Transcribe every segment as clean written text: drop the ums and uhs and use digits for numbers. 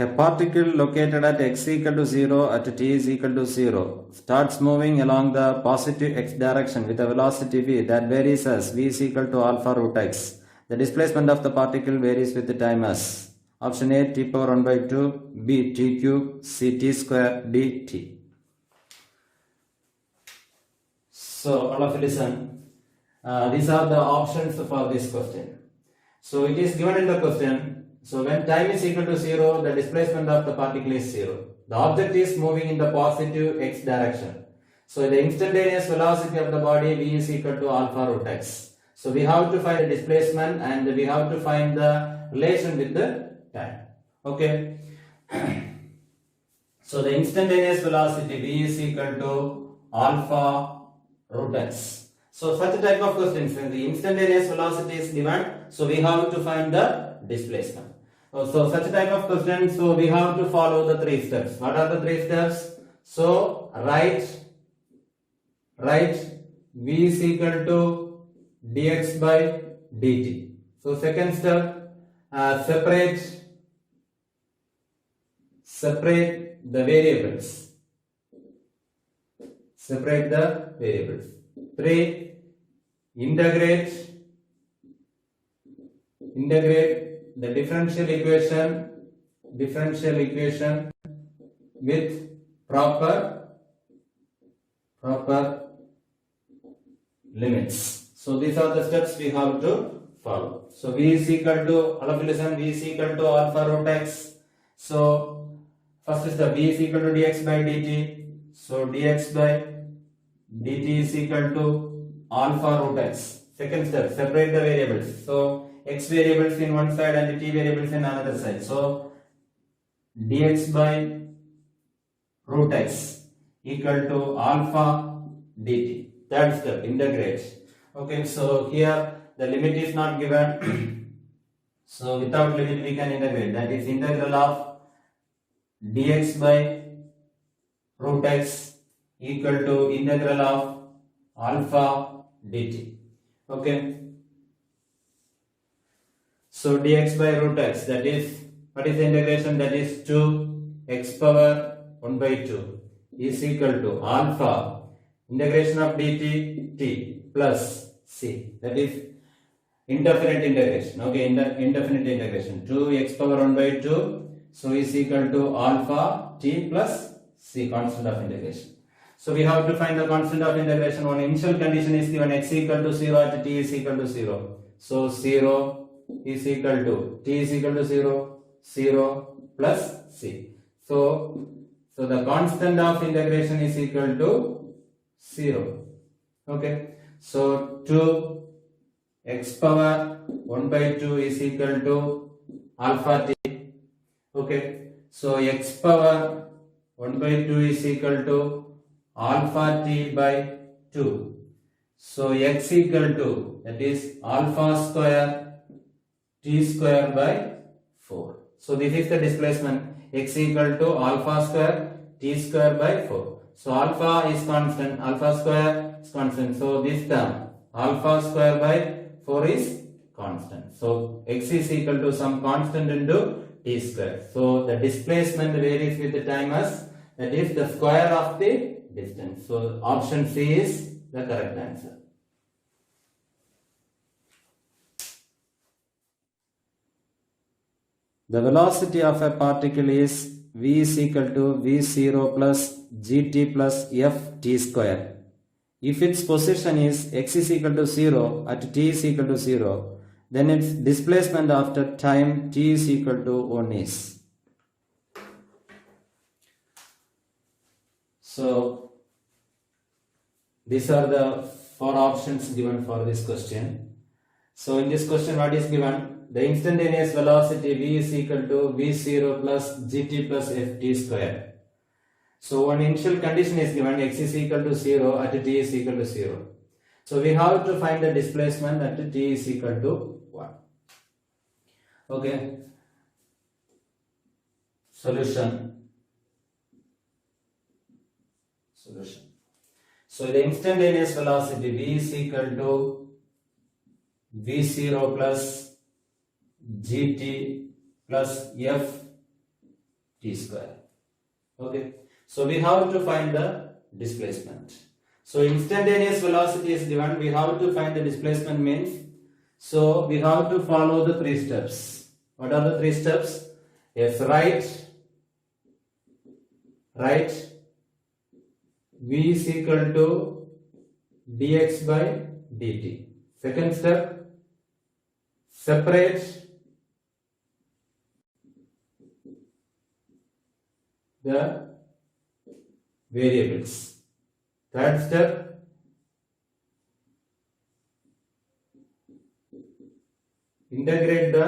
A particle located at x equal to 0 at t is equal to 0 starts moving along the positive x direction with a velocity v that varies as v is equal to alpha root x. The displacement of the particle varies with the time as option A t power 1 by 2, B t cube, C t square, D t. So all of you listen. These are the options for this question. So it is given in the question. So when time is equal to 0, the displacement of the particle is 0. The object is moving in the positive x direction. So the instantaneous velocity of the body v is equal to alpha root x. So we have to find the displacement and we have to find the relation with the time. Okay. So the instantaneous velocity v is equal to alpha root x. So such a type of questions, when the instantaneous velocity is given, so we have to find the displacement. So such a type of question, so we have to follow the 3 steps. What are the 3 steps? So write v is equal to dx by dt. So second step, separate the variables. Separate the variables. 3. Integrate the differential equation with proper limits. So these are the steps we have to follow. So v is equal to, all of you listen, v is equal to alpha root x. So first is the v is equal to dx by dt. So dx by dt is equal to alpha root x. Second step, separate the variables. So x variables in one side and t variables in another side. So dx by root x equal to alpha dt. Third step, integrate. Okay, so here the limit is not given. So without limit we can integrate. That is integral of dx by root x equal to integral of alpha dt. Okay. So dx by root x, that is, what is the integration? That is 2x power 1 by 2 is equal to alpha integration of dt t plus c. That is indefinite integration. Okay, indefinite integration. 2x power 1 by 2, so is equal to alpha t plus c, constant of integration. So we have to find the constant of integration. One initial condition is given, x equal to 0 at t is equal to 0. So 0 is equal to t is equal to 0, 0 plus c. So the constant of integration is equal to 0. Okay. So 2x power 1 by 2 is equal to alpha t. Okay. So x power 1 by 2 is equal to alpha t by 2. So x equal to, that is alpha square t square by 4. So this is the displacement, x equal to alpha square t square by 4. So alpha is constant, alpha square is constant. So this term alpha square by 4 is constant. So x is equal to some constant into t square. So the displacement varies with the time as, that is the square of the distance. So option C is the correct answer. The velocity of a particle is v is equal to v0 plus gt plus ft square. If its position is x is equal to 0 at t is equal to 0, then its displacement after time t is equal to 1 is. So these are the 4 options given for this question. So in this question, what is given? The instantaneous velocity v is equal to v0 plus gt plus ft square. So one initial condition is given, x is equal to 0 at t is equal to 0. So we have to find the displacement at t is equal to 1. Okay. Solution. So the instantaneous velocity v is equal to v0 plus gt plus f t square. Okay, so we have to find the displacement. So instantaneous velocity is given, we have to find the displacement means, so we have to follow the 3 steps. What are the 3 steps? Yes, right, v is equal to dx by dt. Second step, separate the variables. Third step, integrate the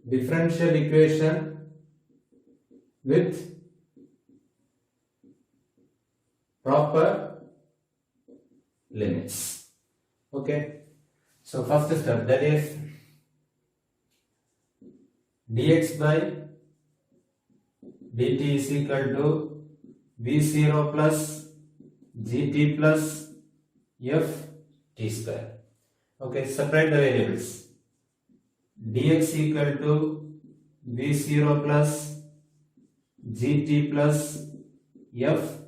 differential equation with proper limits. Okay, so first step, that is dx by dt is equal to v0 plus gt plus f t square. Okay, separate the variables. Dx equal to v0 plus gt plus f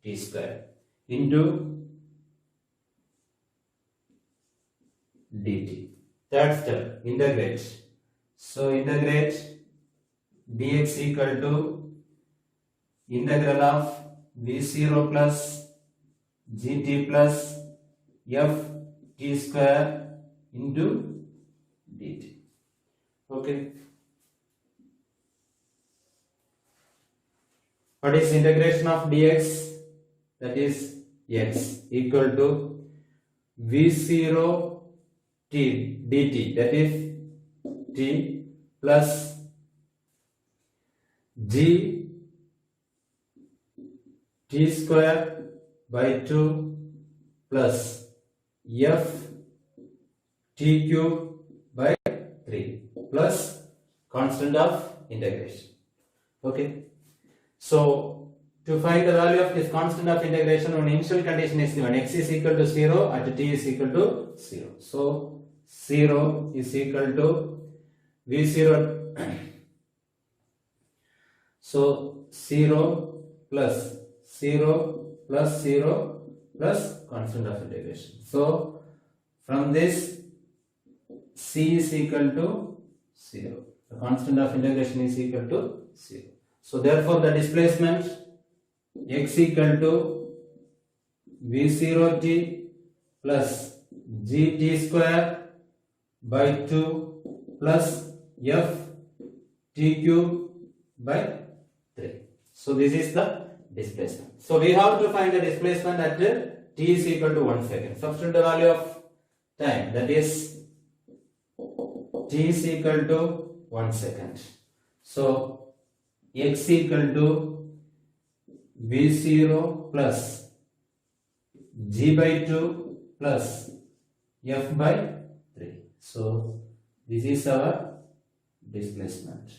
t square into dt. Third step, integrate. So integrate dx equal to integral of v0 plus gt plus f t square into dt. Okay. What is integration of dx? That is x equal to v0 t dt, that is t plus g t square by 2 plus f t cube by 3 plus constant of integration. Okay, so to find the value of this constant of integration, one initial condition is given, x is equal to 0 at t is equal to 0. So 0 is equal to v0, so 0 plus 0 plus 0 plus constant of integration. So from this c is equal to 0. The constant of integration is equal to 0. So therefore the displacement x equal to v0t plus gt square by 2 plus f t cube by 3. So this is the displacement. So we have to find the displacement at t is equal to 1 second. Substitute the value of time, that is t is equal to 1 second. So x equal to v0 plus g by 2 plus f by 3. So this is our displacement.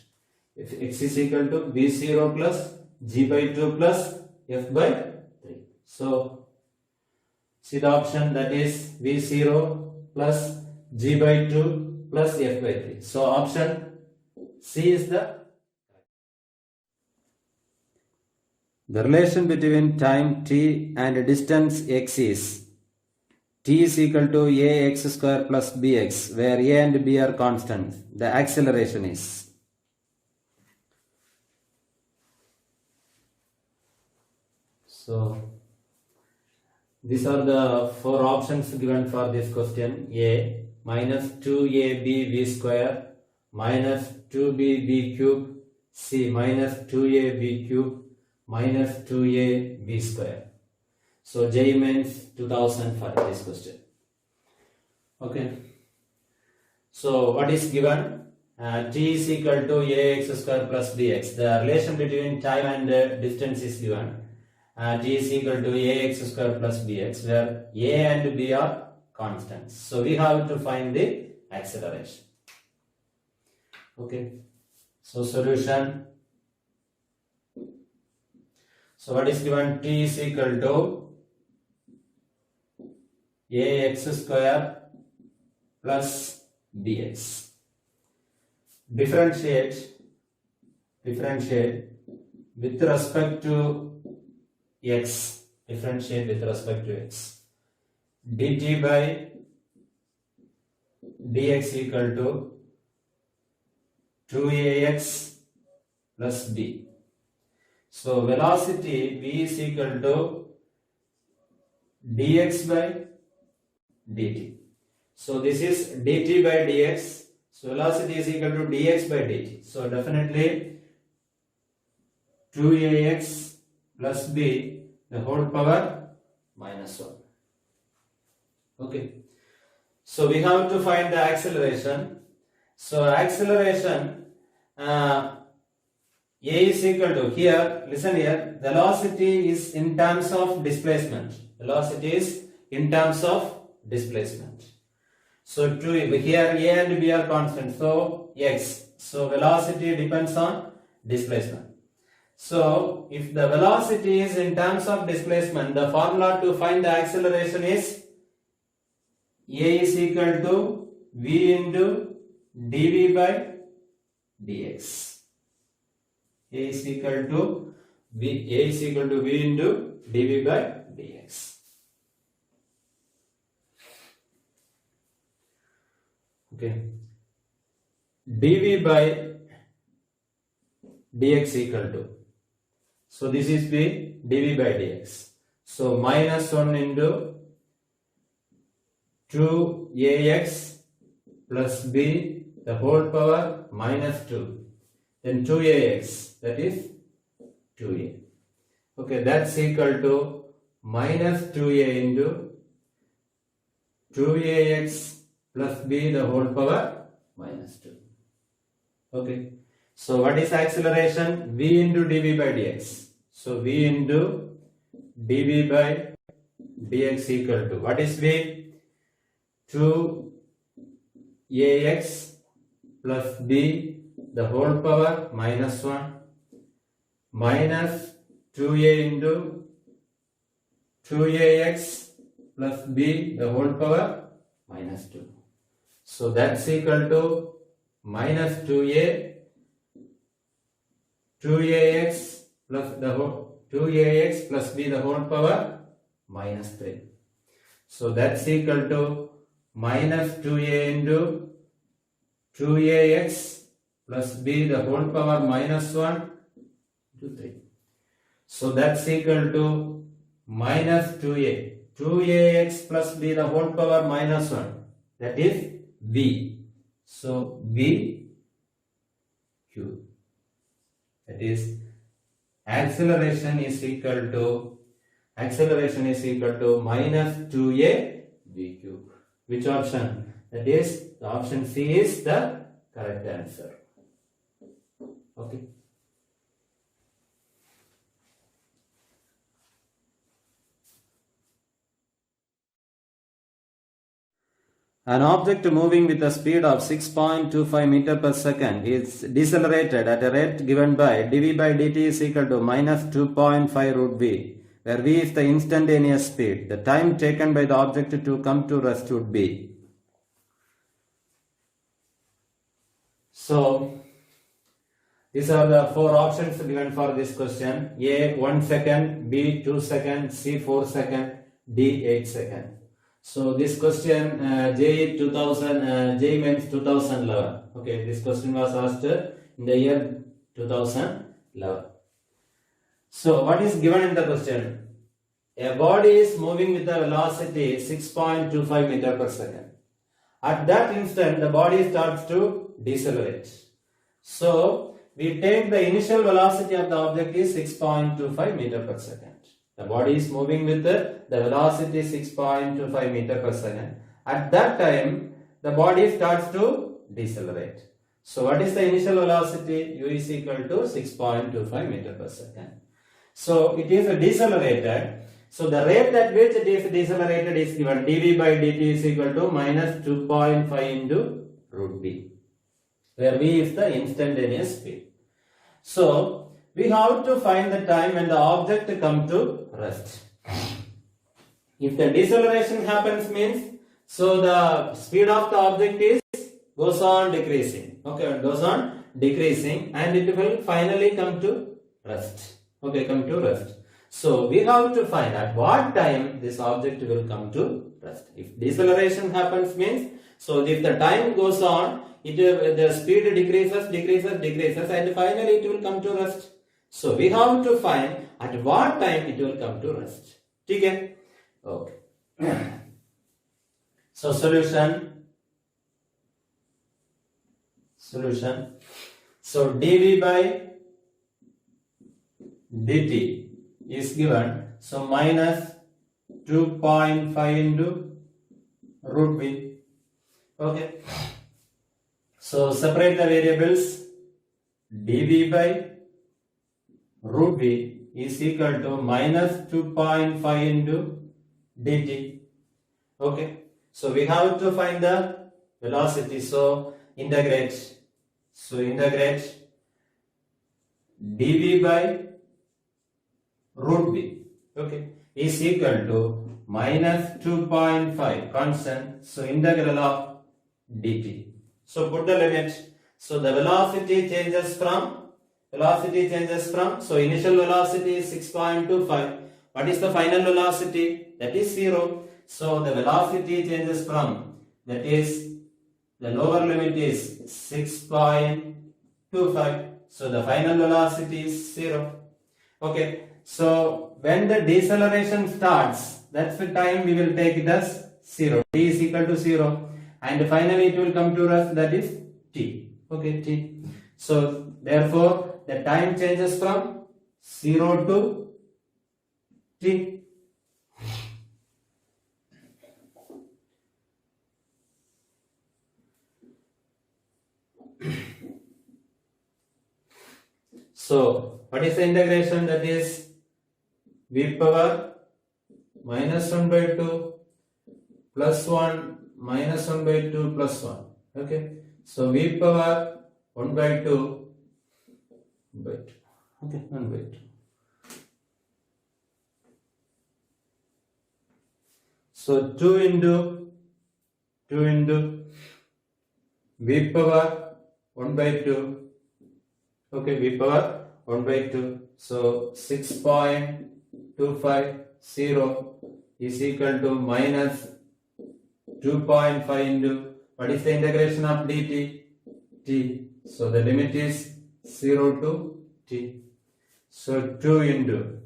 If x is equal to v0 plus g by 2 plus f by 3. So see the option, that is v0 plus g by 2 plus f by 3. So option C is the relation between time t and distance x is t is equal to ax square plus bx, where a and b are constants. The acceleration is, so these are the 4 options given for this question. A minus 2ab v square minus 2b v cube, c minus 2a v cube minus 2a v square. So JEEMAINS 2000 for this question. Okay. So what is given? T is equal to ax square plus bx. The relation between time and distance is given. T is equal to ax square plus bx, where a and b are constants. So we have to find the acceleration. Okay. So solution. So what is given? T is equal to ax square plus bx. Differentiate differentiate with respect to x, differentiate with respect to x, dt by dx equal to 2ax plus b. So velocity v is equal to dx by dt. So this is dt by dx. So velocity is equal to dx by dt. So definitely 2ax plus b the whole power minus 1. Okay. So we have to find the acceleration. So acceleration A is equal to, here, listen here, velocity is in terms of displacement. Velocity is in terms of displacement. So here A and B are constant. So x. So velocity depends on displacement. So if the velocity is in terms of displacement, the formula to find the acceleration is A is equal to v into dv by dx. A is equal to v into dv by dx. Okay. dv by dx equal to, so this is the dv by dx. So minus 1 into 2ax plus b the whole power minus 2. Then 2ax, that is 2a. Okay, that's equal to minus 2a into 2ax plus b the whole power minus 2. Okay, so what is acceleration? V into dv by dx. So v into dv by dx equal to, what is v? 2ax plus b the whole power minus 1 minus 2a into 2ax plus b the whole power minus 2. So that's equal to minus 2ax plus the whole 2ax plus b the whole power minus 3. So that's equal to minus 2a into 2ax plus b the whole power minus 1 to 3. So that's equal to minus 2ax plus b the whole power minus 1, that is v. So v q, that is acceleration is equal to minus 2a v cube. Which option? That is the option C is the correct answer. Okay. An object moving with a speed of 6.25 meter per second is decelerated at a rate given by dv by dt is equal to minus 2.5 root v, where v is the instantaneous speed. The time taken by the object to come to rest would be. So these are the four options given for this question. A 1 second, B 2 seconds, C 4 seconds, D 8 seconds. So this question JEE 2000 JEEMAINS 2011. Okay, this question was asked in the year 2011. So what is given in the question? A body is moving with a velocity 6.25 meter per second. At that instant, the body starts to decelerate. So we take the initial velocity of the object is 6.25 meter per second. The body is moving with the velocity 6.25 meter per second. At that time, the body starts to decelerate. So what is the initial velocity? U is equal to 6.25 meter per second. So it is decelerated. So the rate at which it is decelerated is given dv by dt is equal to minus 2.5 into root v, where v is the instantaneous speed. So we have to find the time when the object come to rest. If the deceleration happens means, so the speed of the object is goes on decreasing. Okay, it goes on decreasing and it will finally come to rest. Okay, come to rest. So we have to find at what time this object will come to rest. If deceleration happens means, so if the time goes on, the speed decreases and finally it will come to rest. So we have to find at what time it will come to rest. Okay? Okay. So solution. So dv by dt is given. So minus 2.5 into root v. Okay. So separate the variables. dv by root v is equal to minus 2.5 into dt. Okay. So we have to find the velocity. So integrate. So integrate dv by root v, okay, is equal to minus 2.5 constant. So integral of dt. So put the limit. So the velocity changes from, so initial velocity is 6.25. What is the final velocity? That is 0. So the velocity changes from, that is, the lower limit is 6.25. So the final velocity is 0. Okay. So when the deceleration starts, that's the time we will take it as 0. T is equal to 0. And finally it will come to rest, that is T. Okay, T. So therefore the time changes from 0 to T. So what is the integration? That is v power minus 1 by 2 plus 1 minus 1 by 2 plus 1. Okay. So v power 1 by 2 by 2. Okay, 1 by 2. So 2 into v power 1 by 2. Okay, v power 1 by 2. So 6.250 is equal to minus 2.5 into, what is the integration of dt? T. So the limit is 0 to t. So 2 into,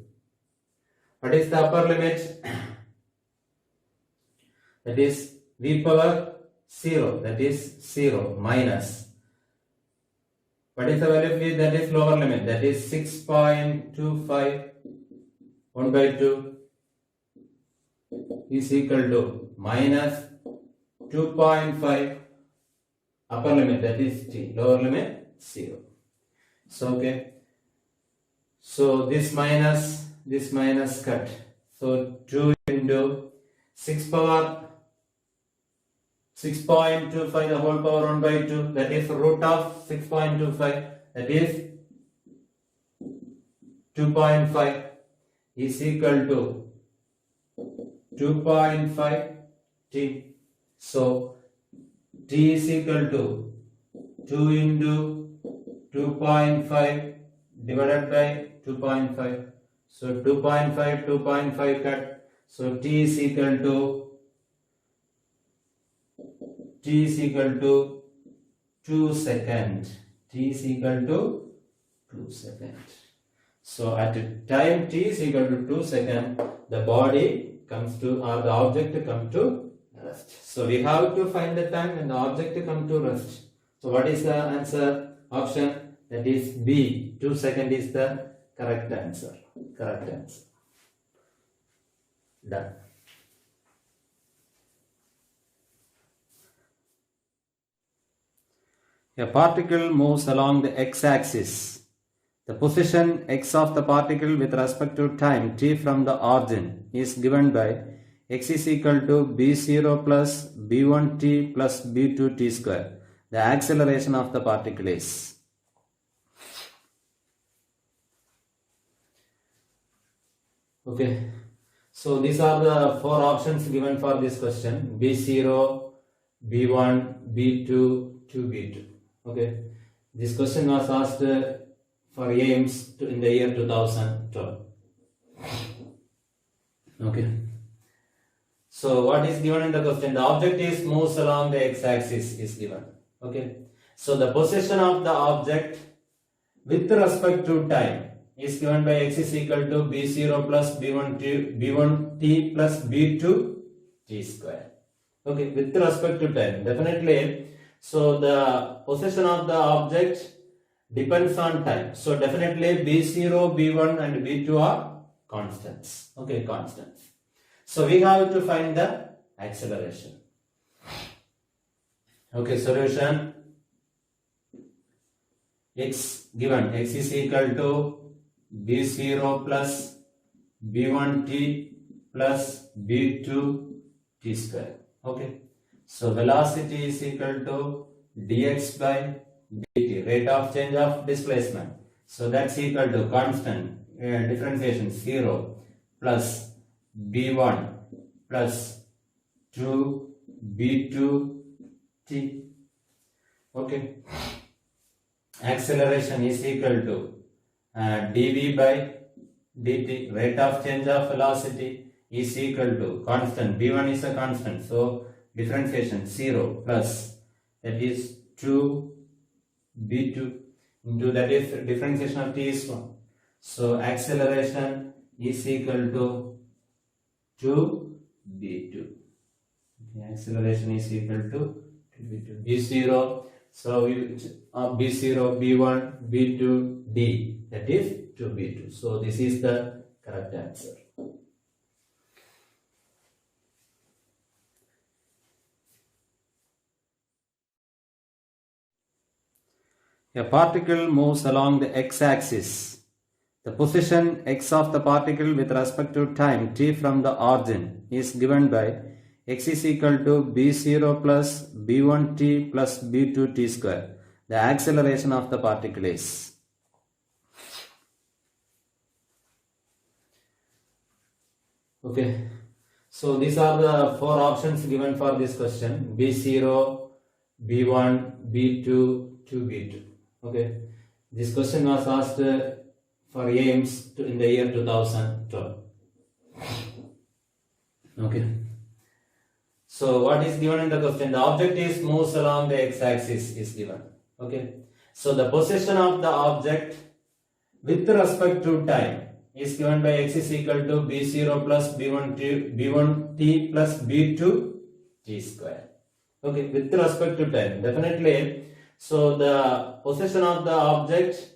what is the upper limit? That is v power 0, that is 0 minus. What is the value of v? That is lower limit, that is 6.25 1 by 2 is equal to minus 2.5 upper limit, that is t, lower limit 0. So okay. So this minus cut. So 2 into 6 power 6.25 the whole power 1 by 2, that is root of 6.25, that is 2.5 is equal to 2.5 t. So t is equal to 2 into 2.5 divided by 2.5. So 2.5 cut. So t is equal to 2 seconds. T is equal to 2 seconds. So at time t is equal to 2 seconds, the body comes to, or the object comes to rest. So we have to find the time when the object comes to rest. So what is the answer? Option, that is B. 2 seconds is the correct answer. Correct answer. Done. A particle moves along the x-axis. The position x of the particle with respect to time t from the origin is given by x is equal to b0 plus b1t plus b2t square. The acceleration of the particle is. Okay. So these are the 4 options given for this question. b0, b1, b2, 2b2. Okay. This question was asked for AIIMS in the year 2012. Okay. So what is given in the question? The object is moves along the x-axis is given. Okay. So the position of the object with respect to time is given by x is equal to b0 plus b1t plus b2 t square. Okay, with respect to time, definitely. So the position of the object depends on time. So definitely b0, b1 and b2 are constants. Okay, constants. So we have to find the acceleration. Okay, solution. X given, x is equal to b0 plus b1t plus b2 t square. Okay, so velocity is equal to dx by dt, rate of change of displacement. So that's equal to constant differentiation 0 plus b1 plus 2 b2 t. Okay. Acceleration is equal to dv by dt, rate of change of velocity is equal to constant, b1 is a constant, so differentiation 0 plus that is 2 b2 into that is differentiation of t is 1. So acceleration is equal to 2 b2. Okay, acceleration is equal to b0. So b0, b1, b2, d, that is 2b2. So this is the correct answer. A particle moves along the x-axis. The position x of the particle with respect to time t from the origin is given by x is equal to b0 plus b1t plus b2t square. The acceleration of the particle is. Okay. So these are the four options given for this question. b0, b1, b2, 2b2. Okay. This question was asked for AIIMS in the year 2012. Okay. So what is given in the question? The object is moves along the x-axis is given. Okay. So the position of the object with respect to time is given by x is equal to b0 plus b1t plus b2 t square. Okay, with respect to time, definitely. So the position of the object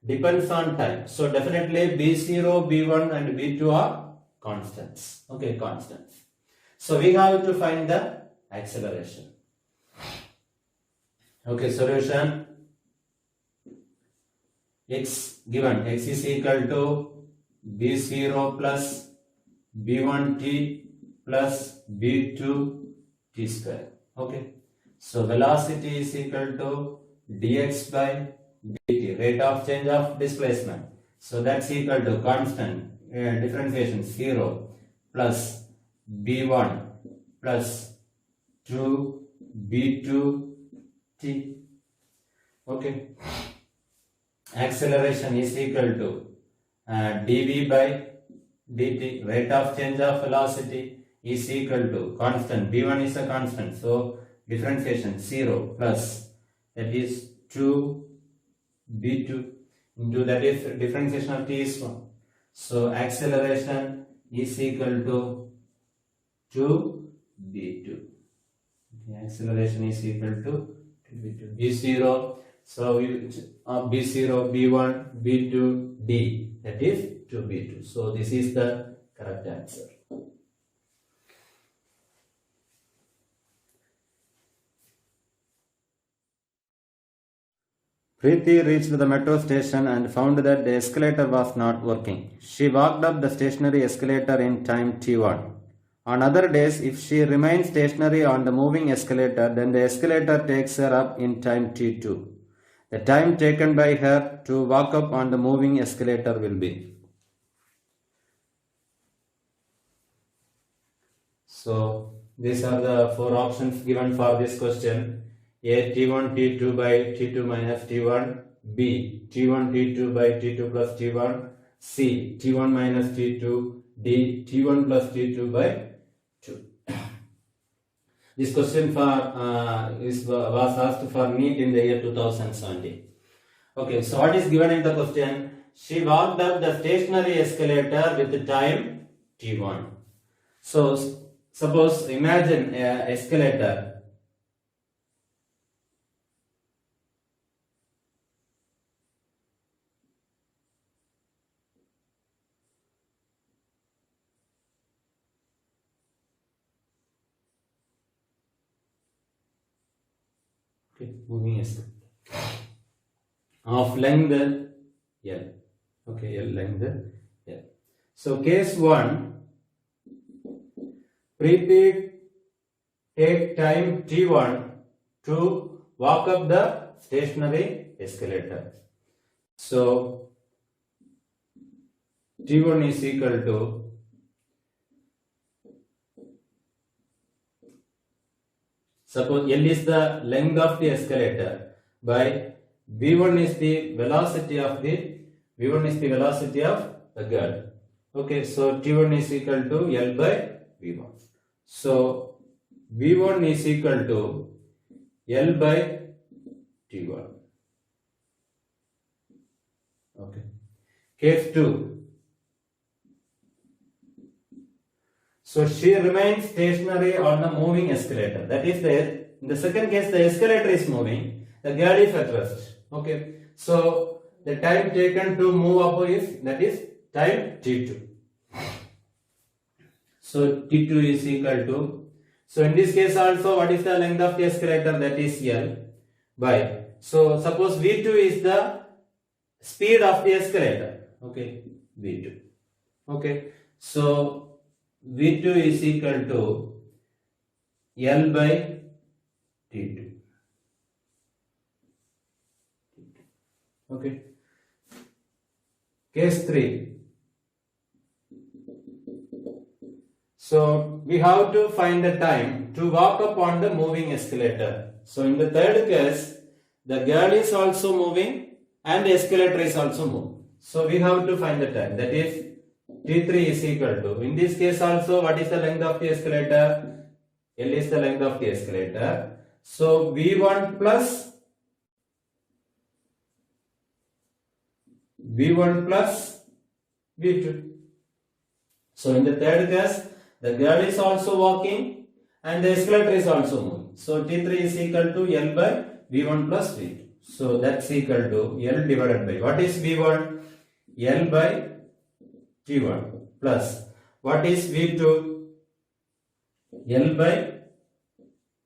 depends on time. So definitely b0, b1 and b2 are constants. Okay, constants. So we have to find the acceleration. Okay, solution. X given, x is equal to b0 plus b1t plus b2 t square. Okay. So velocity is equal to dx by dt, rate of change of displacement. So that's equal to constant differentiation 0 plus b1 plus 2 b2 t. Okay. Acceleration is equal to dv by dt, rate of change of velocity is equal to constant, b1 is a constant, so differentiation 0 plus that is 2 b2 into that is differentiation of t is 1. So acceleration is equal to 2 b2. Okay, acceleration is equal to 2 b2. b0, so b0, b1, b2, d, that is 2 b2. So this is the correct answer. Preeti reached the metro station and found that the escalator was not working. She walked up the stationary escalator in time t1. On other days, if she remains stationary on the moving escalator, then the escalator takes her up in time t2. The time taken by her to walk up on the moving escalator will be. So these are the four options given for this question. A T1 T2 by T2 minus T1, B T1 T2 by T2 plus T1, C T1 minus T2, D T1 plus T2 by 2. This question was asked for NEET in the year 2017. Okay, so what is given in the question? She walked up the stationary escalator with the time T1. So suppose imagine an escalator. Moving escalator of length L. Okay, L length L. So case 1, prepaid take time T1 to walk up the stationary escalator. So T1 is equal to suppose L is the length of the escalator by V1 is the velocity of the girl. Okay, so T1 is equal to L by V1. So V1 is equal to L by T1. Okay. Case 2. So she remains stationary on the moving escalator. That is in the second case the escalator is moving, the girl is at rest. Okay. So the time taken to move up is time T2. So T2 is equal to, so in this case also what is the length of the escalator? That is L by, so suppose V2 is the speed of the escalator. Okay, V2. Okay, so V2 is equal to L by T2. Okay. Case 3. So we have to find the time to walk up on the moving escalator. So in the third case, the girl is also moving and the escalator is also moving. So we have to find the time. That is T3 is equal to, in this case also, what is the length of the escalator? L is the length of the escalator. So V1 plus V2. So in the third case, the girl is also walking and the escalator is also moving. So T3 is equal to L by V1 plus V2. So that's equal to L divided by, what is V1? L by T1 plus, what is V2? L by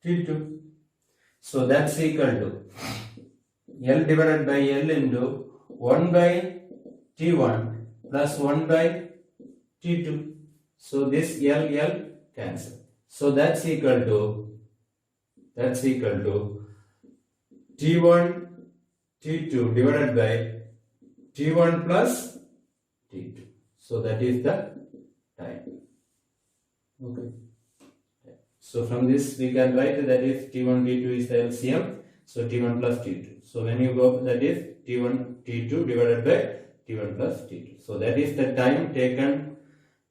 T2. So that's equal to L divided by L into 1 by T1 plus 1 by T2. So this L cancel. So that's equal to T1 T2 divided by T1 plus T2. So that is the time. Okay. So from this we can write that is T1 T2 is the LCM. So T1 plus T2. So when you go, that is T1 T2 divided by T1 plus T2. So that is the time taken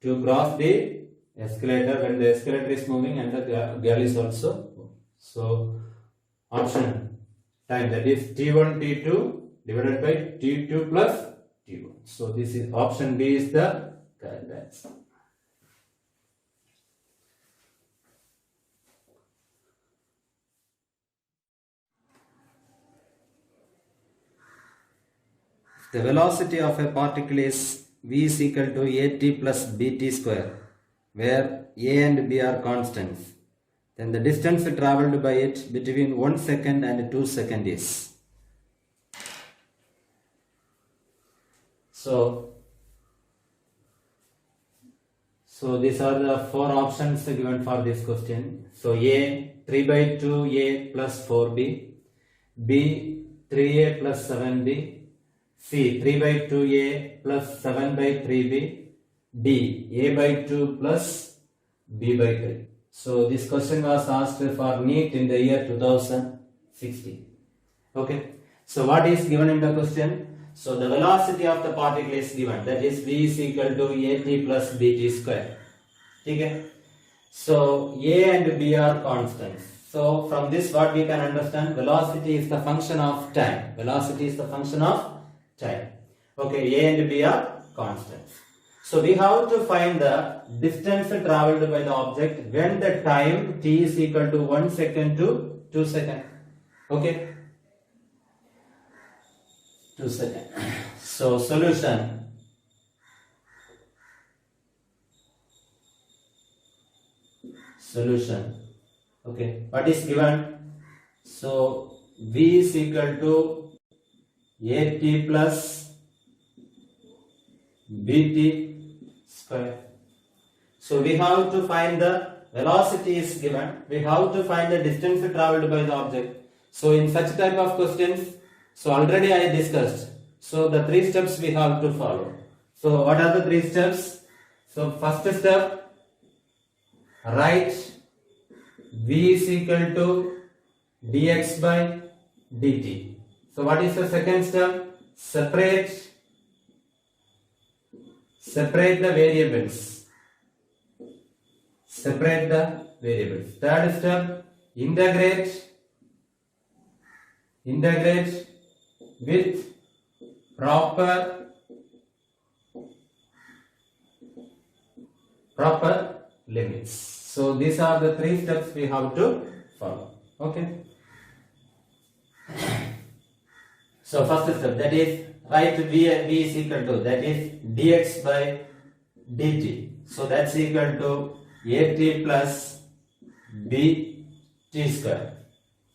to cross the escalator when the escalator is moving and the girl is also moving. So option time, that is T1 T2 divided by T2 plus T1. So this is option B is the correct answer. The velocity of a particle is V is equal to AT plus BT square, where A and B are constants. Then the distance travelled by it between 1 second and 2 seconds is. So these are the 4 options given for this question. So A 3 by 2A plus 4B, B 3A plus 7B, C 3 by 2A plus 7 by 3B, D A by 2 plus B by 3. So this question was asked for NEET in the year 2017. 60. Okay. So what is given in the question? So the velocity of the particle is given, that is v is equal to at plus bt square. Okay. So a and b are constants. So from this what we can understand, velocity is the function of time. Velocity is the function of time. Okay, a and b are constants. So we have to find the distance traveled by the object when the time t is equal to 1 second to 2 seconds. Okay. 2 seconds. So solution. Okay. What is given? So v is equal to at plus bt square. So we have to find the velocity is given. We have to find the distance traveled by the object. So in such type of questions, so already I discussed. So the 3 steps we have to follow. So what are the 3 steps? So first step, write v is equal to dx by dt. So what is the second step? Separate the variables. Separate the variables. Third step, integrate with proper limits. So these are the 3 steps we have to follow. Okay. So first step, that is write v is equal to, that is dx by dt. So that's equal to at plus bt square.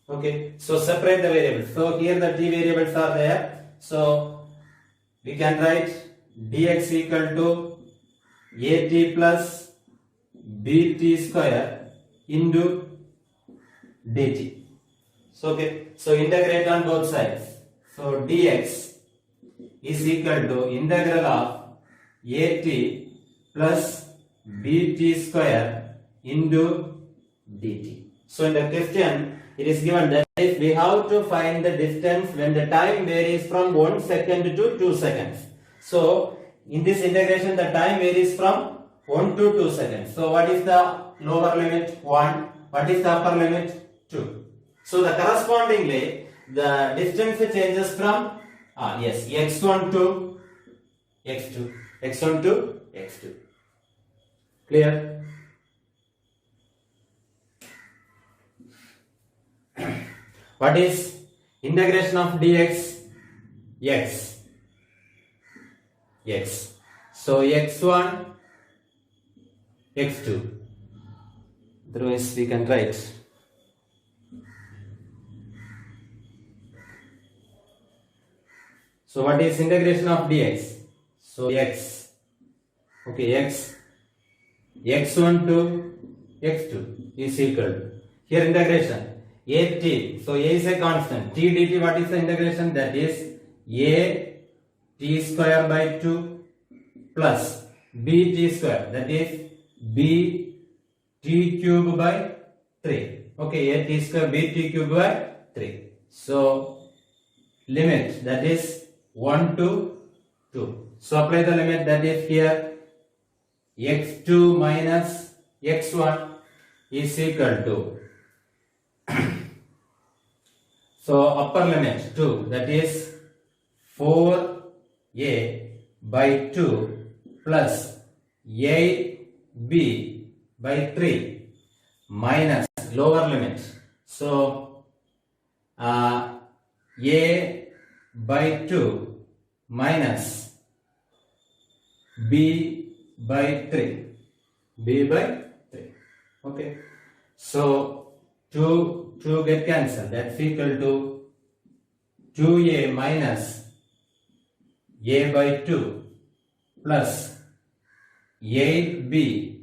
Okay. So separate the variables. So here the t variables are there. So we can write dx equal to at plus bt square into dt. So okay. So integrate on both sides. So dx is equal to integral of at plus bt square into dt. So in the question it is given that if we have to find the distance when the time varies from 1 second to 2 seconds. So in this integration the time varies from 1 to 2 seconds. So what is the lower limit? 1. What is the upper limit? 2. So the correspondingly the distance changes from x1 to x2. x1 to x2. Clear? What is integration of dx? X. So x1, x2. Otherwise we can write. So what is integration of dx? So x. Okay, x1 to x2 is equal to, here integration at, so a is a constant, t dt, what is the integration? That is a t square by 2 plus b t square, that is b t cube by 3. Okay, a t square b t cube by 3. So limit, that is 1 to 2. So apply the limit, that is here x2 minus x1 is equal to so upper limit 2, that is 4a by 2 plus 8b by 3 minus lower limit. So a by 2 minus b by 3. b by 3. Okay. So 2 get cancelled. That's equal to 2a minus a by 2 plus 8b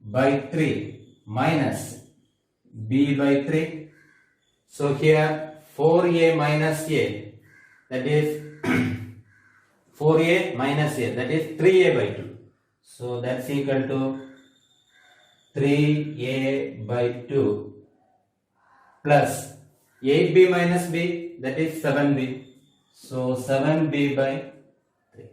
by 3 minus b by 3. So here 4a minus a, that is 4a minus a, that is 3a by 2. So that's equal to 3a by 2 plus 8b minus b, that is 7b. So 7b by 3.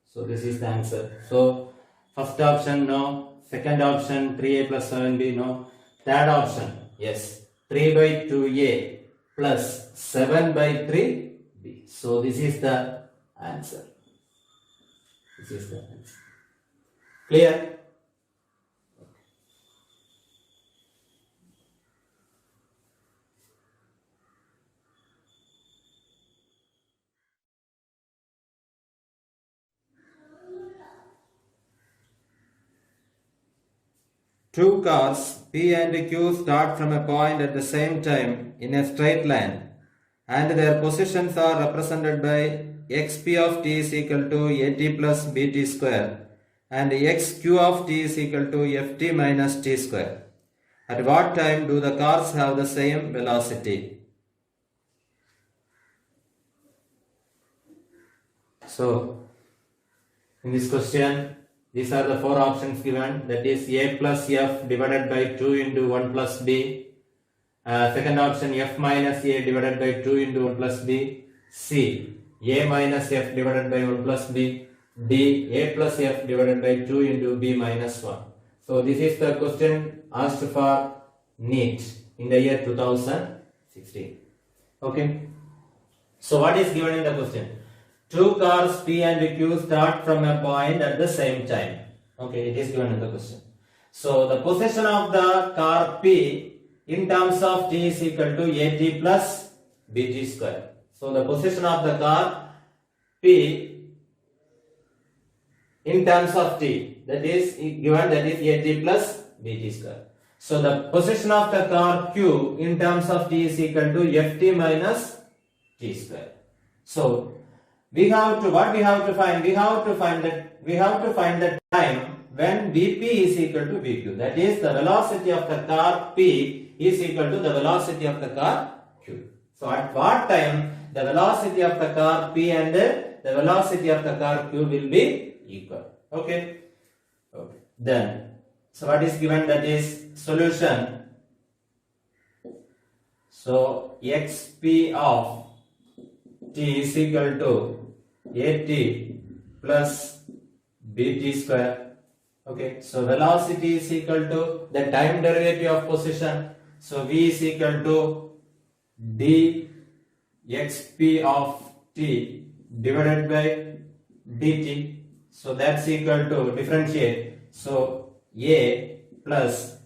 So this is the answer. So first option no, second option 3a plus 7b no, third option yes, 3 by 2a plus 7 by 3b. So this is the answer. This is the answer. Clear? Two cars P and Q start from a point at the same time in a straight line and their positions are represented by xp of t is equal to at plus bt square and xq of t is equal to ft minus t square. At what time do the cars have the same velocity? So, in this question, these are the four options given, that is a plus f divided by 2 into 1 plus b. Second option f minus a divided by 2 into 1 plus b. C, a minus f divided by 1 plus b. D, a plus f divided by 2 into b minus 1. So this is the question asked for NEET in the year 2016. Okay. So what is given in the question? Two cars P and Q start from a point at the same time. Okay, it is given in the question. So the position of the car P in terms of t is equal to at plus bt square. So the position of the car P in terms of t, that is given, that is at plus bt square. So the position of the car Q in terms of t is equal to ft minus t square. So we have to find the time when Vp is equal to Vq. That is, the velocity of the car P is equal to the velocity of the car Q. So at what time the velocity of the car P and the velocity of the car Q will be equal? Okay. Okay. Then, so what is given, that is solution. So xp of t is equal to at plus bt square. Okay, so velocity is equal to the time derivative of position. So v is equal to d xp of t divided by dt. So that's equal to differentiate. So a plus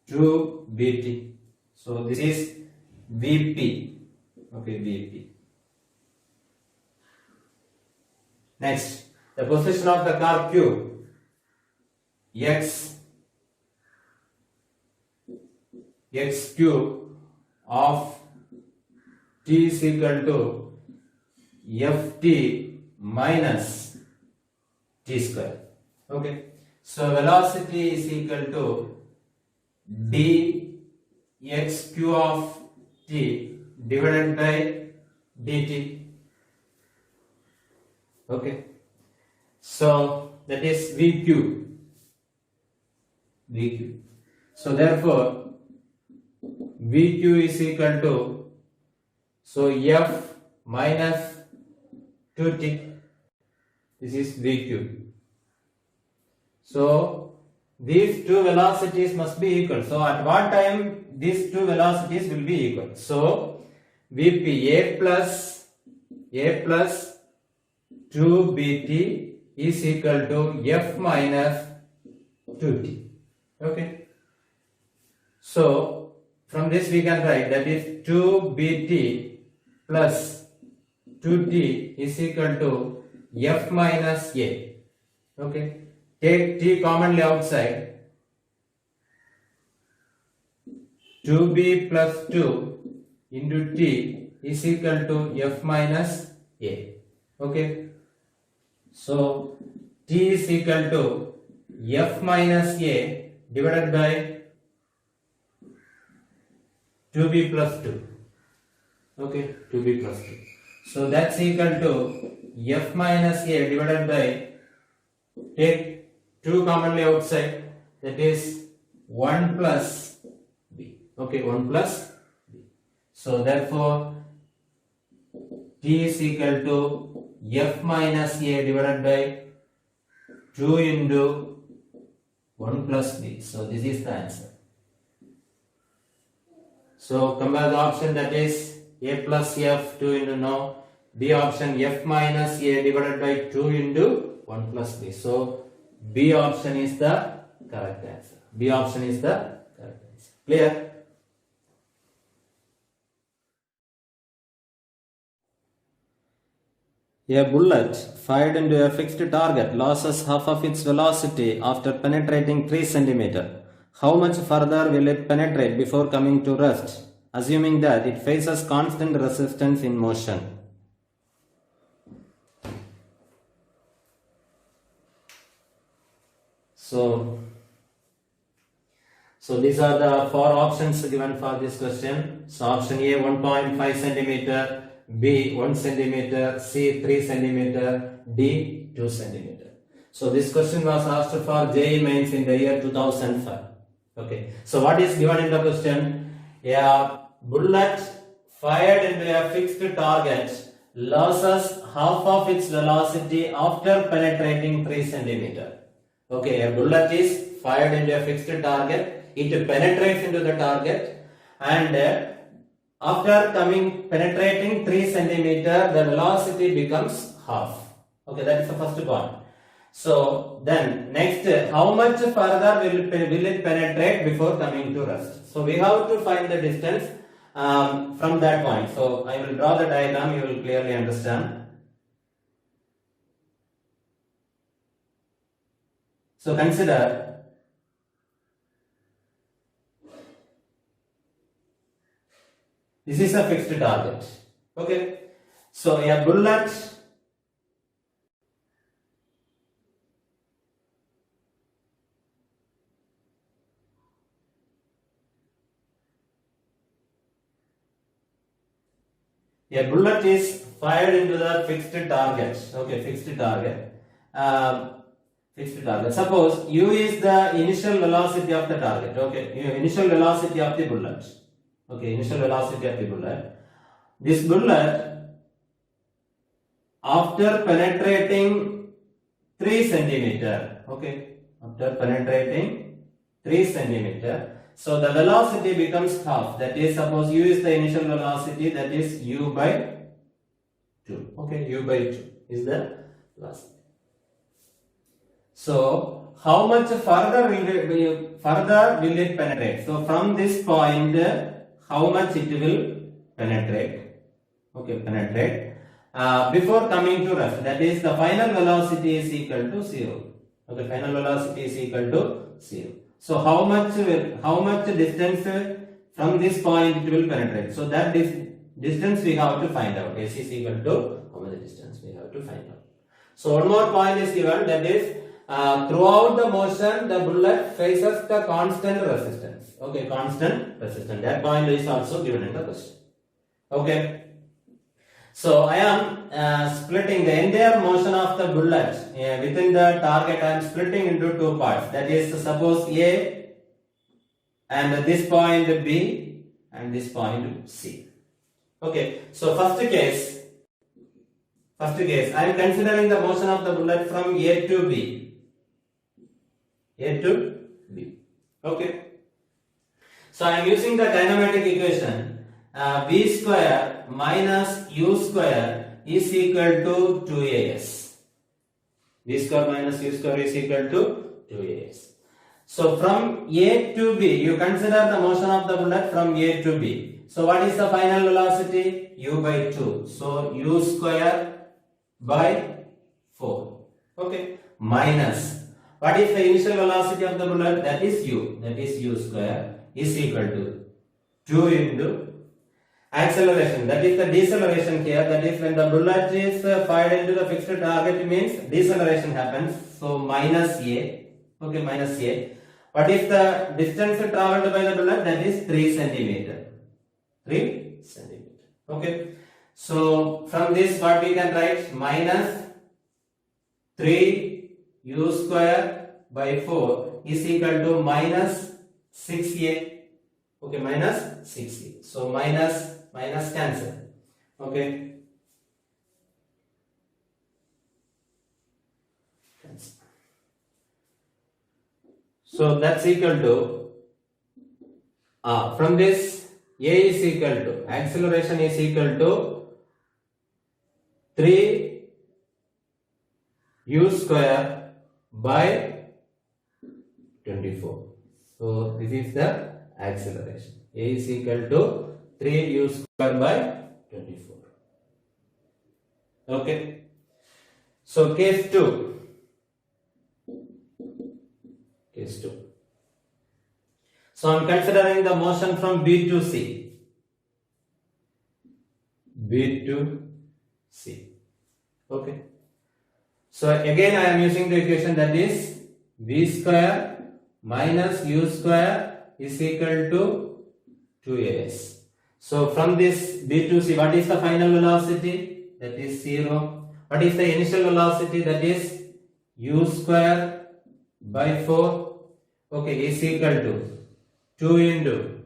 2bt. So this is vp. Okay, vp. Next, the position of the car Q, xq of t is equal to ft minus t square. Okay, so velocity is equal to d xq of t divided by dt. Okay, so that is VQ. So therefore, VQ is equal to, so F minus 2T. This is VQ. So these two velocities must be equal. So at what time these two velocities will be equal? So VP A plus 2bt is equal to f minus 2t. Okay. So from this we can write, that is 2bt plus 2t is equal to f minus a. Okay. Take t commonly outside. 2b plus 2 into t is equal to f minus a. Okay. So t is equal to f minus a divided by 2b plus 2. Okay, 2b plus 2. So that's equal to f minus a divided by, take 2 commonly outside, that is 1 plus b. Okay, 1 plus b. So therefore T is equal to F minus A divided by 2 into 1 plus B. So this is the answer. So compare the option, that is A plus F 2 into no. B option F minus A divided by 2 into 1 plus B. So B option is the correct answer. B option is the correct answer. Clear? A bullet fired into a fixed target loses half of its velocity after penetrating 3 cm. How much further will it penetrate before coming to rest, assuming that it faces constant resistance in motion? So these are the 4 options given for this question. So option A 1.5 centimeter, B 1 centimeter, C 3 centimeter, D 2 centimeter. So this question was asked for JEE Mains in the year 2005. Okay. So what is given in the question? A bullet fired into a fixed target loses half of its velocity after penetrating 3 centimeter. Okay, a bullet is fired into a fixed target. It penetrates into the target, and after penetrating 3 centimeter, the velocity becomes half. Okay, that is the first point. So then next, how much further will it penetrate before coming to rest? So we have to find the distance from that point. So I will draw the diagram, you will clearly understand. So consider this is a fixed target. Okay. So a bullet is fired into the fixed target. Okay, fixed target. Fixed target. Suppose U is the initial velocity of the target. Okay, initial velocity of the bullet. Okay, initial velocity of the bullet. This bullet, after penetrating 3 centimeter, okay, after penetrating 3 centimeter, so the velocity becomes half. That is, suppose U is the initial velocity, that is U by 2. Okay, U by 2 is the velocity. So how much further will it penetrate? So from this point, how much it will penetrate? Okay, penetrate before coming to rest. That is, the final velocity is equal to 0. Okay, final velocity is equal to 0. So how much distance from this point it will penetrate? So that distance we have to find out. S is equal to how much distance we have to find out. So one more point is given, that is throughout the motion the bullet faces the constant resistance. Okay, constant resistance. That point is also given in the question. Okay. So I am splitting the entire motion of the bullet within the target. I am splitting into 2 parts. That is, suppose A and this point B and this point C. Okay. So first case, I am considering the motion of the bullet from A to B. A to B. Okay. So I am using the kinematic equation. V square minus U square is equal to 2AS. V square minus U square is equal to 2AS. So from A to B, you consider the motion of the bullet from A to B. So what is the final velocity? U by 2. So U square by 4. Okay. Minus. What is the initial velocity of the bullet? That is U. That is U square is equal to 2 into acceleration, that is the deceleration here. That is, when the bullet is fired into the fixed target, it means deceleration happens. So minus A. Okay, minus A. What is the distance traveled by the bullet? That is 3 centimeter. 3 centimeter. Okay. So from this, what we can write? Minus 3 U square by 4 is equal to minus 6A. Okay, minus 6A. So minus minus cancel. Okay. So that's equal to from this A is equal to acceleration is equal to 3 u square by 24. So this is the acceleration. A is equal to 3 u square by 24. Okay. So case 2. Case 2. So I'm considering the motion from B to C. B to C. Okay. So again I am using the equation that is V square minus U square is equal to 2AS. So from this B to C, what is the final velocity? That is 0. What is the initial velocity? That is U square by 4. Okay, is equal to 2 into.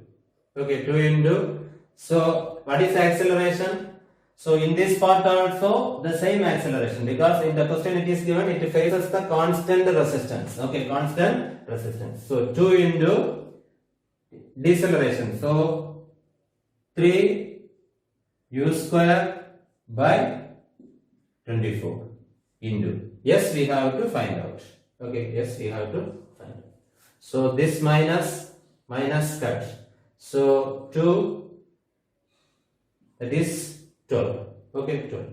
Okay, 2 into. So what is the acceleration? So in this part also the same acceleration, because in the question it is given it faces the constant resistance. Okay, constant resistance. So 2 into deceleration. So 3 u square by 24 into. Yes, we have to find out. Okay, yes, we have to find out. So this minus cut. So 2, that is 12. Okay, 12.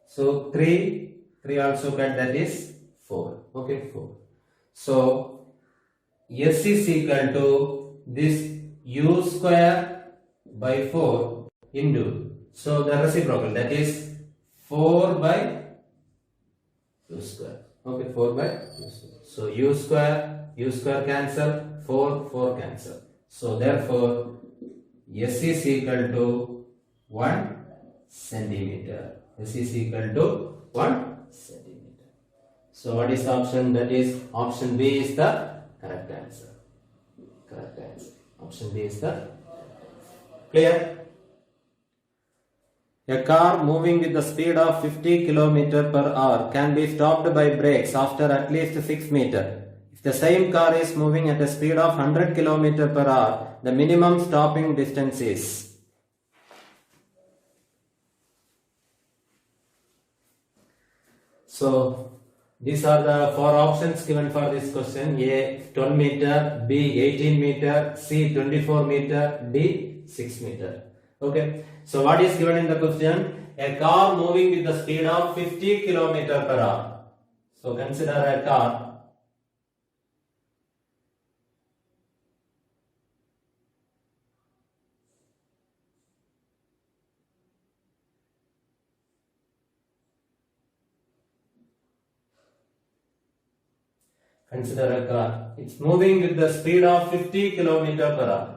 So 3 also cut, that is 4. Okay, 4. So S is equal to this u square by 4 into, so the reciprocal, that is 4 by u square. Okay, 4 by u square. So u square cancel, 4 cancel. So therefore S is equal to 1 centimeter. S is equal to 1 centimeter. So what is the option? That is option B is the correct answer. Correct answer. Option B is the clear. A car moving with the speed of 50 km per hour can be stopped by brakes after at least 6 meters. If the same car is moving at a speed of 100 km per hour, the minimum stopping distance is. So these are the 4 options given for this question. A 12 meter, B 18 meter, C 24 meter, D 6 meter. Okay. So what is given in the question? A car moving with the speed of 50 km per hour. So consider a car. Consider a car. It's moving with the speed of 50 km per hour.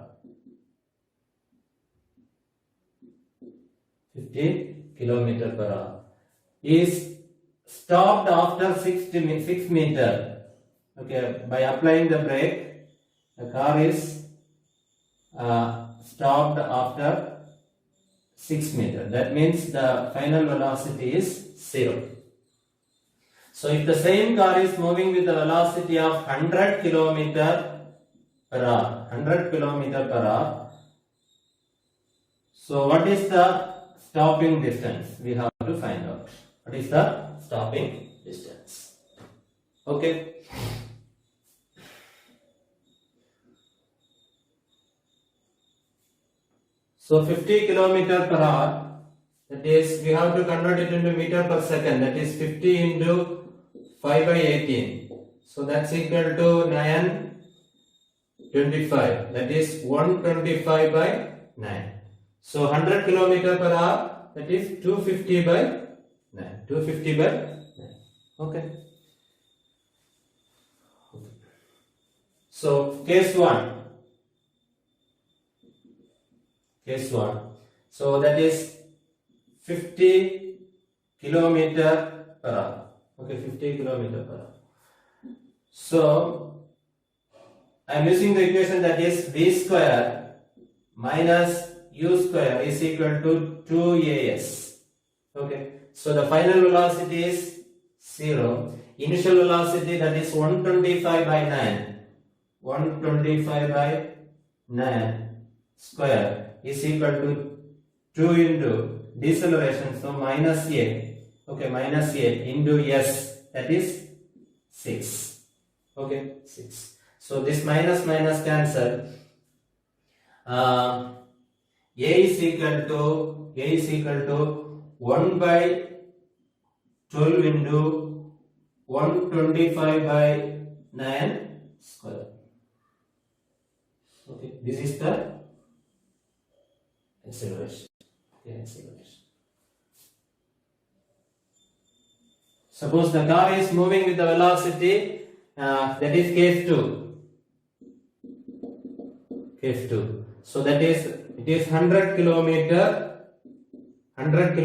50 km per hour. Is stopped after 6 meter. Okay, by applying the brake, the car is stopped after 6 meter. That means the final velocity is 0. So if the same car is moving with the velocity of 100 km per hour, 100 km per hour, so what is the stopping distance? We have to find out. What is the stopping distance? Okay. So 50 km per hour, that is, we have to convert it into meter per second, that is 50 into 5 by 18. So that's equal to 925, that is 125 by 9. So 100 km per hour, that is 250 by 9. 250 by 9. Okay. So case 1. Case 1. So that is 50 kilometer per hour. Okay, 50 kilometer per hour. So I am using the equation that is v square minus u square is equal to 2as. Okay, so the final velocity is 0. Initial velocity, that is 125 by 9. 125 by 9 square is equal to 2 into deceleration, so minus a. Okay, minus a into s, that is 6. Okay, 6. So this minus minus cancel. A is equal to 1 by 12 into 125 by 9 square. Okay, this is the acceleration. Okay, acceleration. Suppose the car is moving with the velocity, that is case 2. Case 2. So that is, it is 100 kilometer per hour. 100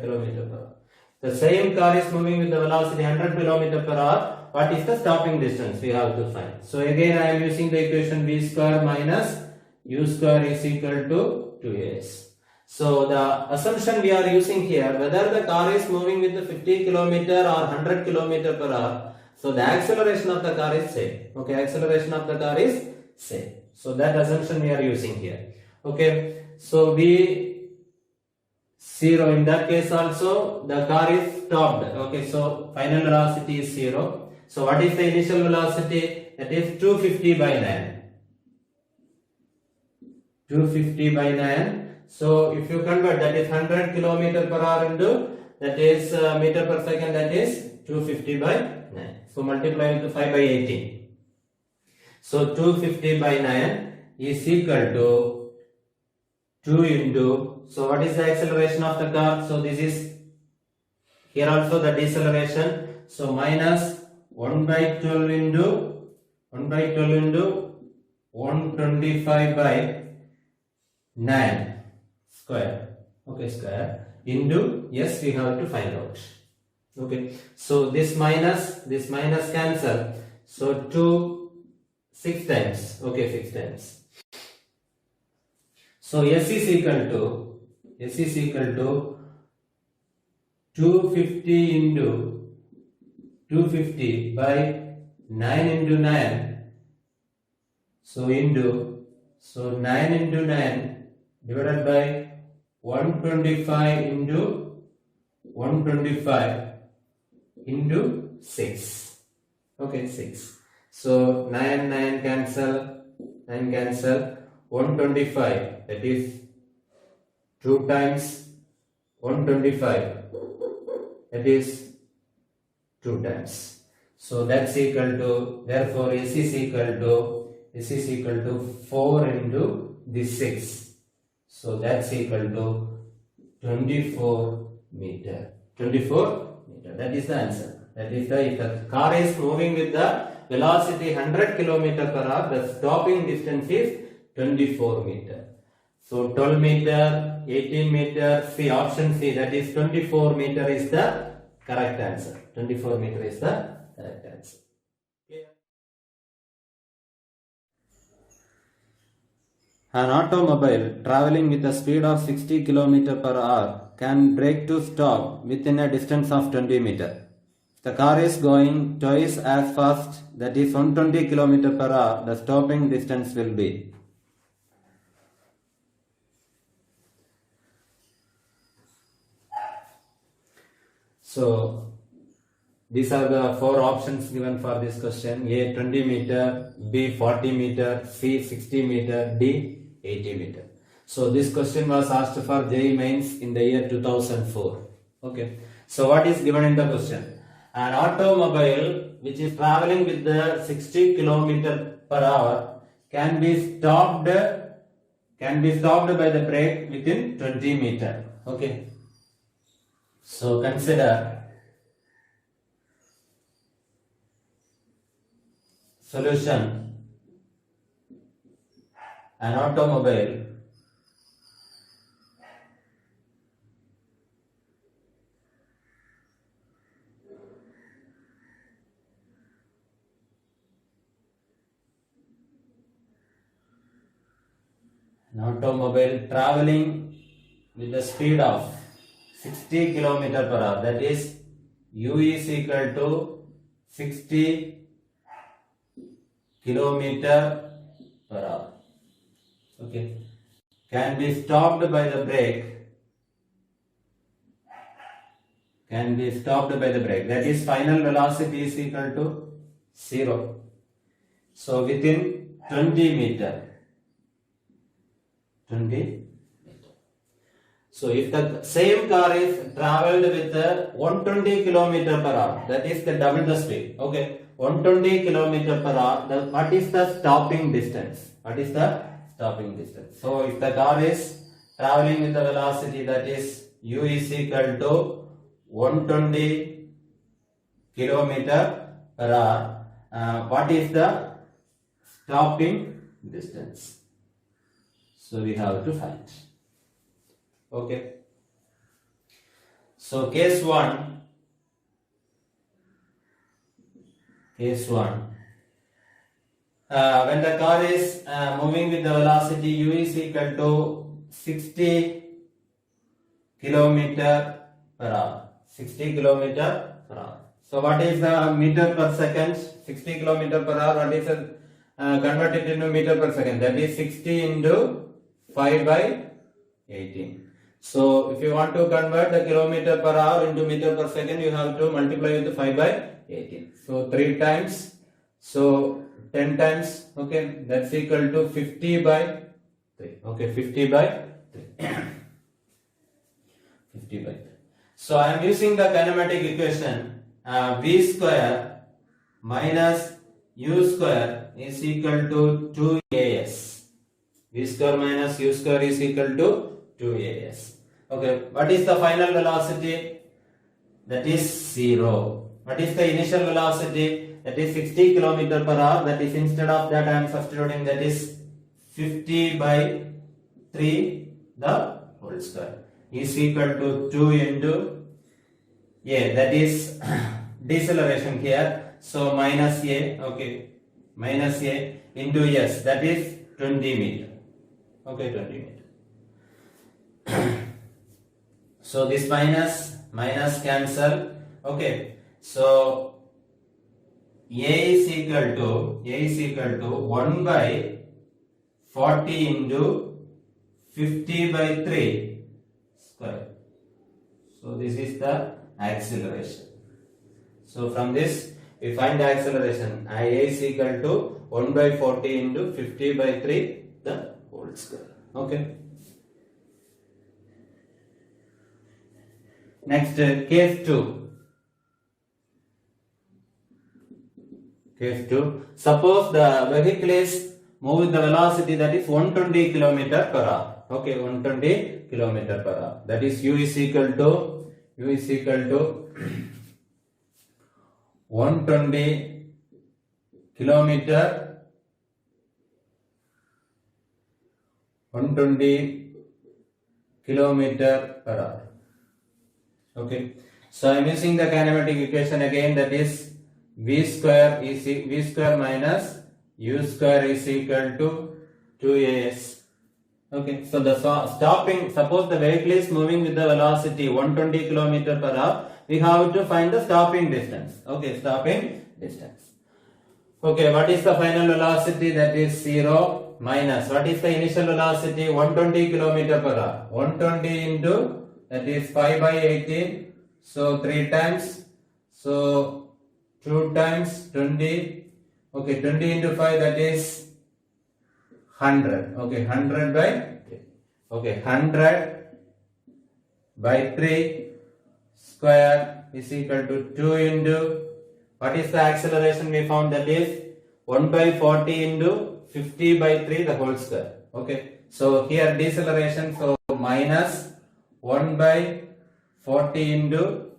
kilometer per hour. The same car is moving with the velocity 100 kilometer per hour. What is the stopping distance? We have to find. So again I am using the equation v square minus u square is equal to 2as. So the assumption we are using here, whether the car is moving with the 50 kilometer or 100 kilometer per hour, so the acceleration of the car is same. Okay, acceleration of the car is same. So that assumption we are using here. Okay, so v 0, in that case also the car is stopped. Okay, so final velocity is 0. So what is the initial velocity? That is 250 by 9. 250 by 9. So if you convert, that is 100 kilometer per hour into, that is meter per second, that is 250 by 9. So multiply into 5 by 18. So 250 by 9 is equal to 2 into, so what is the acceleration of the car? So this is, here also the deceleration. So minus 1 by 12 into 125 by 9 square. Okay, square into, yes, we have to find out. Okay, so this minus cancel. So 2, 6 times. Okay, 6 times. So S is equal to 250 into 250 by 9 into 9. So 9 into 9 divided by 125 into 125 into 6. Okay, 6. So 9 cancel, 125, that is 2 times 125, that is 2 times. So that's equal to, therefore S is equal to 4 into this 6. So that's equal to 24 meter. 24 meter. That is the answer. That is the, if the car is moving with the velocity 100 kilometer per hour, the stopping distance is 24 meter. So 12 meter, 18 meter, C, option C, that is 24 meter is the correct answer. 24 meter is the correct answer. An automobile traveling with a speed of 60 km per hour can brake to stop within a distance of 20 meter. The car is going twice as fast, that is 120 km per hour, the stopping distance will be. So these are the 4 options given for this question. A 20 meter, B 40 meter, C 60 meter, D 80 meter. So this question was asked for JEE Mains in the year 2004. Okay. So what is given in the question? An automobile which is traveling with the 60 km per hour can be stopped by the brake within 20 meter. Okay. So consider solution. An automobile An automobile traveling with the speed of 60 km per hour, that is U is equal to 60 km per hour. Okay, can be stopped by the brake. Can be stopped by the brake. That is final velocity is equal to 0. So within 20 meter. 20 meter. So if the same car is travelled with 120 km per hour, that is the double the speed. Okay, 120 km per hour. What is the stopping distance? What is the stopping distance? So if the car is travelling with the velocity that is U is equal to 120 km per hour, what is the stopping distance? So we have to find. Okay. So case 1. When the car is moving with the velocity U is equal to 60 km per hour. 60 km per hour. So what is the meter per second? 60 km per hour. What is it? Convert it into meter per second. That is 60 into 5 by 18. So if you want to convert the kilometer per hour into meter per second, you have to multiply with 5 by 18. So 3 times. So 10 times. Okay, that's equal to 50 by 3. Okay, 50 by 3. 50 by 3. So I am using the kinematic equation V square minus U square is equal to 2AS. V square minus U square is equal to 2AS. Okay, what is the final velocity? That is 0. What is the initial velocity? That is 60 km per hour. That is, instead of that I am substituting, that is 50 by 3 the whole square is equal to 2 into A. That is deceleration here. So minus A. Okay, minus A into S. That is 20 meter. Okay, 20 meter. So this minus cancel. Okay, so A is equal to 1 by 40 into 50 by 3 square. So this is the acceleration. So from this we find the acceleration. A is equal to 1 by 40 into 50 by 3 the whole square. Okay. Next, case 2. Case 2. Suppose the vehicle is moving with the velocity that is 120 km per hour. Okay, 120 km per hour. That is U is equal to 120 kilometer 120 kilometer per hour. Okay, so I am using the kinematic equation again, that is V square minus U square is equal to 2AS. Okay, so the stopping, suppose the vehicle is moving with the velocity 120 km per hour, we have to find the stopping distance. Okay, stopping distance. Okay, what is the final velocity? That is 0 minus, what is the initial velocity? 120 km per hour. 120 into, that is 5 by 18. So 3 times. So 2 times 20. Okay, 20 into 5, that is 100. Okay, 100 by 3. Okay, 100 by 3 square is equal to 2 into, what is the acceleration we found? That is 1 by 40 into 50 by 3 the whole square. Okay, so here deceleration, so minus 1 by 40 into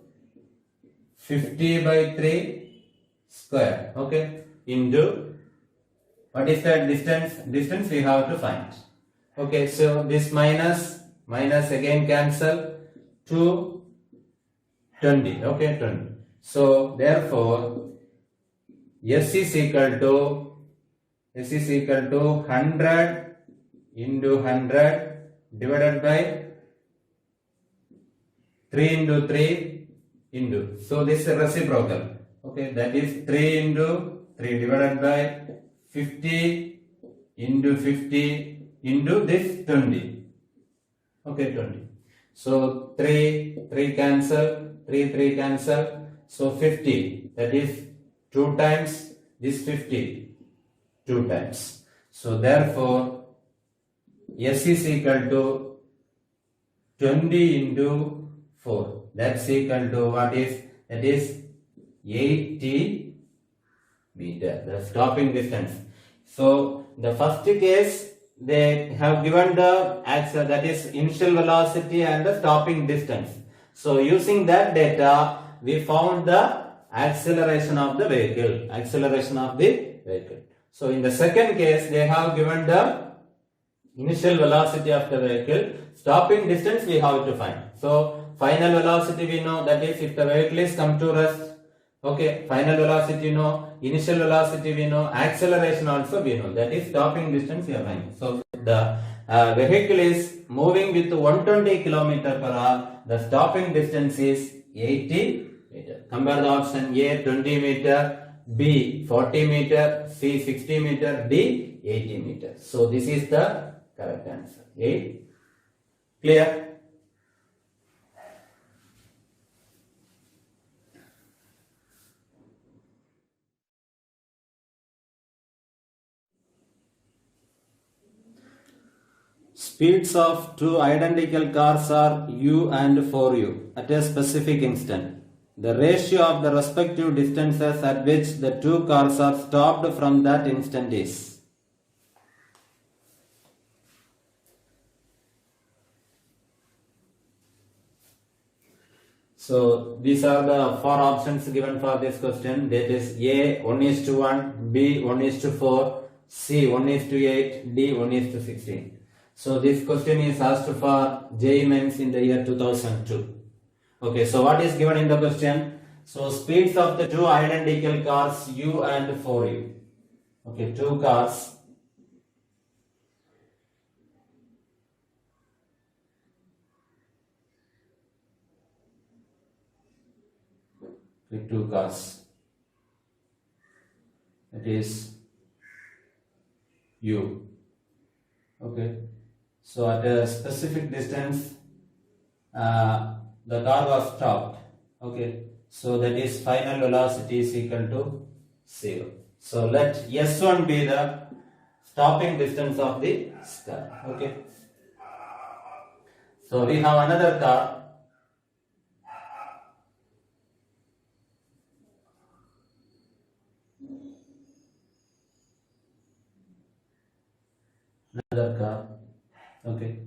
50 by 3 square. Okay, into, what is the distance we have to find. Okay, so this minus again cancel, 2 20. Okay, 20. So therefore S is equal to 100 into 100 divided by 3 into 3 into. So this is reciprocal. Okay, that is 3 into 3 divided by 50 into 50 into this 20. Okay, 20. So 3 cancel, 3 cancel. So 50, that is 2 times this 50, 2 times. So therefore S is equal to 20 into 4. That's equal to what is? That is 80 meter, the stopping distance. So the first case they have given the axle, that is initial velocity and the stopping distance. So using that data we found the acceleration of the vehicle. So in the second case they have given the initial velocity of the vehicle, stopping distance we have to find. So final velocity we know, that is if the vehicle is come to rest. Okay, final velocity we know, initial velocity we know, acceleration also we know, that is stopping distance we are finding. So the vehicle is moving with 120 km per hour, the stopping distance is 80 meter. Compare the option: A 20 meter, B 40 meter, C 60 meter, D 80 meter. So this is the correct answer. Okay? Clear? Speeds of two identical cars are u and 4u at a specific instant. The ratio of the respective distances at which the two cars are stopped from that instant is. So these are the 4 options given for this question. That is A 1:1, B 1:4, C 1:8, D 1:16. So this question is asked for JEEMAINS in the year 2002. Okay, so what is given in the question? So speeds of the two identical cars u and 4u. Okay, two cars. With two cars. It is u. Okay. So at a specific distance, the car was stopped. Okay. So that is final velocity is equal to 0. So let S1 be the stopping distance of the car. Okay. So we have another car. Another car. Okay.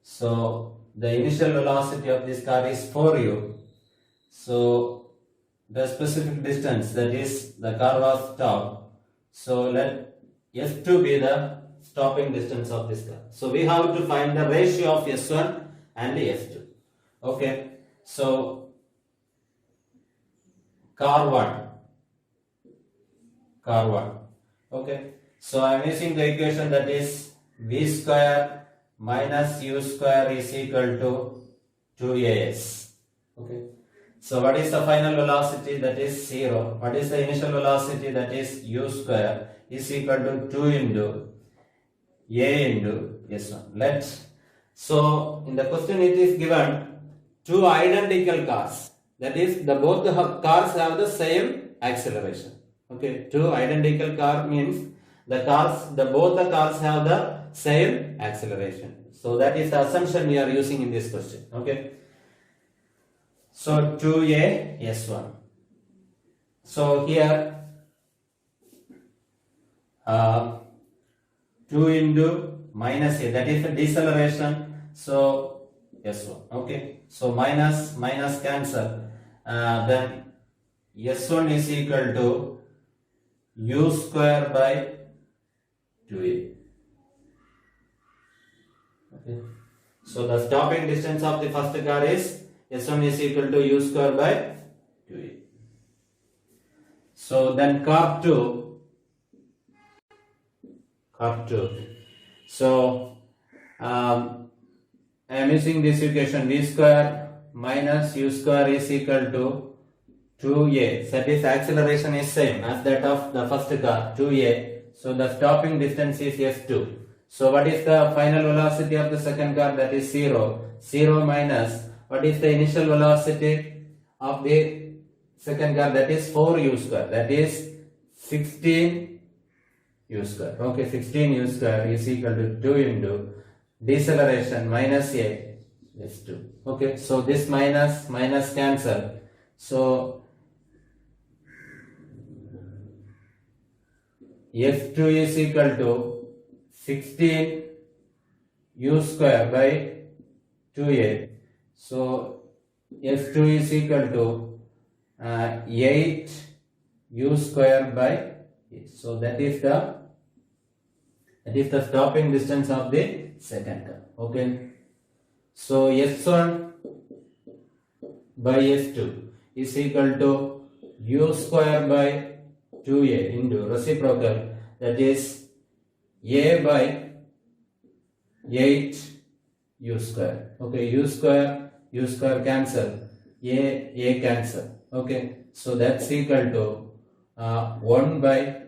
So the initial velocity of this car is 4u. So the specific distance, that is the car was stopped. So let S2 be the stopping distance of this car. So we have to find the ratio of S1 and S2. Okay. So car 1. Okay. So I am using the equation that is V square minus U square is equal to 2AS. Okay. So what is the final velocity? That is 0. What is the initial velocity? That is U square is equal to 2 into A into S1. So in the question it is given two identical cars. That is both the cars have the same acceleration. Okay. Two identical car means both the cars have the same acceleration. So that is the assumption we are using in this question. Okay. So 2A S1. So here 2 into minus A, that is the deceleration. So S1. Okay. So minus cancel. Then S1 is equal to U square by 2A. Okay. So the stopping distance of the first car is S1 is equal to U square by 2A. So then car 2. So I am using this equation v square minus u square is equal to 2a. That is acceleration is same as that of the first car, 2a. So the stopping distance is s2. So what is the final velocity of the second car? That is 0. 0 minus what is the initial velocity of the second car? That is 4u square. That is 16 u square. Okay, 16 u square is equal to 2 into deceleration minus a is 2. Okay, so this minus cancel. So f2 is equal to 16 u square by 2a. So f2 is equal to 8 u square by 8. So that is the stopping distance of the second car. Okay. So s1 by s2 is equal to u square by 2a into reciprocal, that is a by 8 u square. Okay, u square cancel, a cancel. Okay, so that's equal to 1 by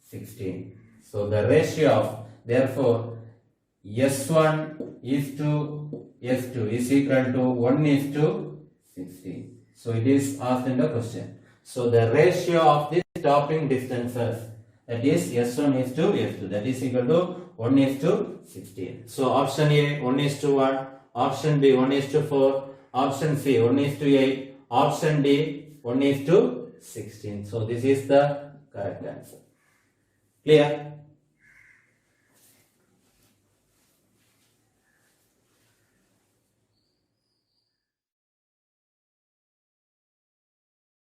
16. So the ratio of, therefore, s1 is to s2 is equal to 1 is to 16. So it is asked in the question. So the ratio of the stopping distances, that is s1 is to s2, that is equal to 1 is to 16. So option A 1 is to 1, option B 1 is to 4, option C 1 is to 8, option D 1 is to 16. So this is the correct answer. Clear?